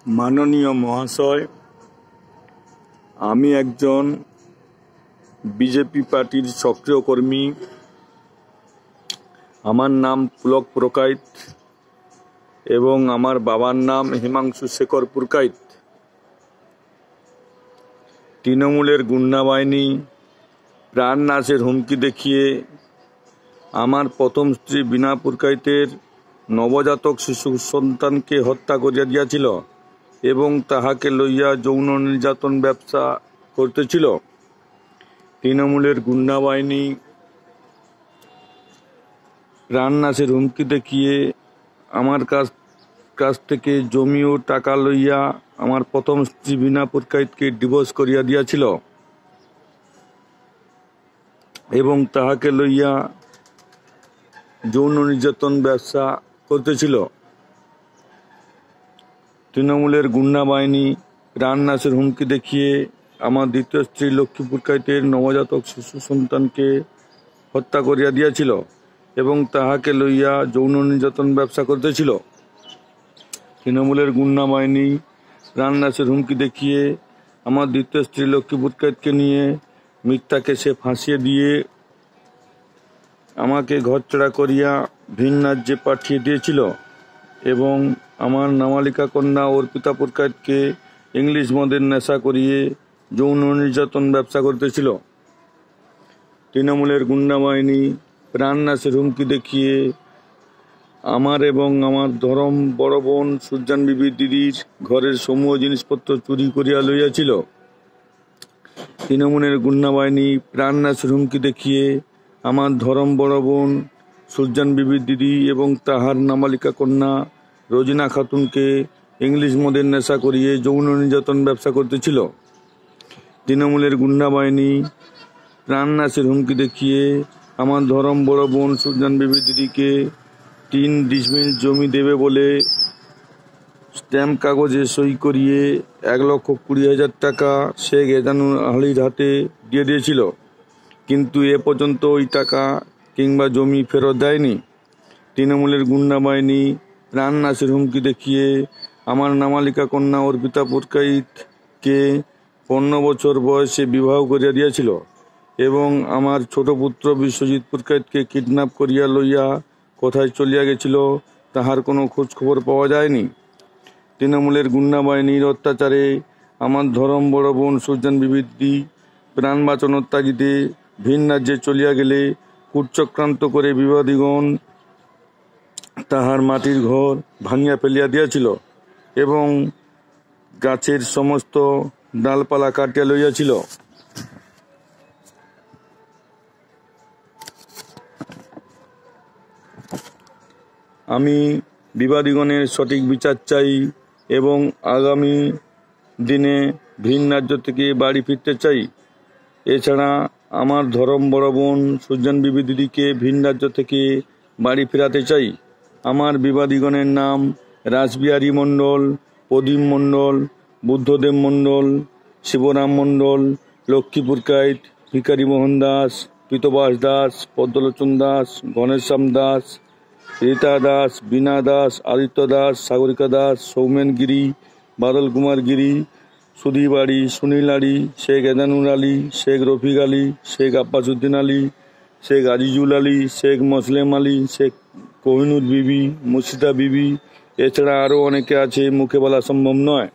মাননীয় মহাশয়, আমি একজন বিজেপি পার্টির সক্রিয় কর্মী। আমার নাম পুলক পুরকাইত এবং আমার বাবার নাম হিমাংশু শেখর পুরকাইত। তৃণমূলের গুন্ডা বাহিনী প্রাণ নাশের হুমকি দেখিয়ে আমার প্রথম স্ত্রী বিনা পুরকাইতের নবজাতক শিশু সন্তানকে হত্যা করিয়া দিয়াছিল এবং তাহাকে লইয়া যৌন নির্যাতন ব্যবসা করতেছিল। তৃণমূলের গুন্ডা বাহিনী প্রাণ নাশের হুমকি দেখিয়ে আমার কাছ থেকে জমি ও টাকা লইয়া আমার প্রথম স্ত্রী বিনা পুরকাইতকে ডিভোর্স করিয়া দিয়াছিল এবং তাহাকে লইয়া যৌন নির্যাতন ব্যবসা করতেছিল। তৃণমূলের গুন্ডা বাহিনী প্রাণ নাশের হুমকি দেখিয়ে আমার দ্বিতীয় স্ত্রী লক্ষ্মী পুরকাইতের নবজাতক শিশু সন্তানকে হত্যা করিয়া দিয়াছিল এবং তাহাকে লইয়া যৌন নির্যাতন ব্যবসা করতেছিল। তৃণমূলের গুন্ডা বাহিনী প্রাণ নাশের হুমকি দেখিয়ে আমার দ্বিতীয় স্ত্রী লক্ষ্মী পুরকাইতকে নিয়ে মিথ্যা কেসে ফাঁসিয়ে দিয়ে আমাকে ঘরছাড়া করিয়া ভিন রাজ্যে পাঠিয়ে দিয়েছিল এবং আমার নাবালিকা কন্যা অর্পিতা পুরকাইতকে ইংলিশ মদের নেশা করিয়ে যৌন নির্যাতন ব্যবসা করতেছিল। তৃণমূলের গুন্ডা বাহিনী প্রাণ নাশের হুমকি দেখিয়ে আমার এবং আমার ধরম বড় বোন সুজান বিবি দিদির ঘরের সমূহ জিনিসপত্র চুরি করিয়া লইয়াছিল। তৃণমূলের গুন্ডা বাহিনী প্রাণ নাশের হুমকি দেখিয়ে আমার ধরম বড় বোন সুজান বিবি দিদি এবং তাহার নাবালিকা কন্যা রোজিনা খাতুনকে ইংলিশ মদের নেশা করিয়ে যৌন নির্যাতন ব্যবসা করতেছিল। তৃণমূলের গুন্ডা বাহিনী প্রাণ নাশের হুমকি দেখিয়ে আমার ধরম বড় বোন সুজান বিবি দিদিকে 3 ডিসমিল জমি দেবে বলে স্ট্যাম্প কাগজে সই করিয়ে 1,20,000 টাকা শেখ এজানুর আলীর হাতে দিয়ে দিয়েছিল, কিন্তু এ পর্যন্ত ওই টাকা কিংবা জমি ফেরত দেয়নি। তৃণমূলের গুন্ডা বাহিনী প্রাণ নাশের হুমকি দেখিয়ে আমার নাবালিকা কন্যা অর্পিতা পুরকাইতকে 15 বছর বয়সে বিবাহ করিয়া দিয়েছিল এবং আমার ছোট পুত্র বিশ্বজিৎ পুরকাইতকে কিডন্যাপ করিয়া লইয়া কোথায় চলিয়া গেছিল তাহার কোনো খোঁজ খবর পাওয়া যায়নি। তৃণমূলের গুন্ডা বাহিনীর অত্যাচারে আমার ধরম বড় বোন সুজান বিবি দিদি প্রাণ বাঁচানোর তাগিদে ভিন রাজ্যে চলিয়া গেলে কূটচক্রান্ত করে বিবাদীগণ তাহার মাটির ঘর ভাঙিয়া ফেলিয়া দিয়াছিল এবং গাছের সমস্ত ডালপালা কাটিয়া লইয়াছিল। আমি বিবাদীগণের সঠিক বিচার চাই এবং আগামী দিনে ভিন রাজ্য থেকে বাড়ি ফিরতে চাই। এছাড়া আমার ধরম বড় বোন সুজান বিবি দিদিকে ভিন রাজ্য থেকে বাড়ি ফেরাতে চাই। আমার বিবাদীগণের নাম রাসবিহারী মণ্ডল, প্রদীপ মণ্ডল, বুদ্ধদেব মণ্ডল, শিবরাম মণ্ডল, লক্ষ্মী পুরকাইত, ভিকারি মোহন দাস, পীতবাস দাস, পদ্মলোচন দাস, গণেশ্যাম দাস, রীতা দাস, বীণা দাস, আদিত্য দাস, সাগরিকা দাস, সৌমেন গিরি, বাদল কুমার গিরি, সুদীপ আলী, সুনীল আলী, শেখ এজানুর আলী, শেখ রফিক আলী, শেখ আব্বাসউদ্দিন আলী, শেখ আজিজুল আলী, শেখ মসলেম আলী, শেখ কোহিনুর বিবি, মুর্শিদা বিবি, এছাড়া আরও অনেকে আছে, মুখে বলা সম্ভব নয়।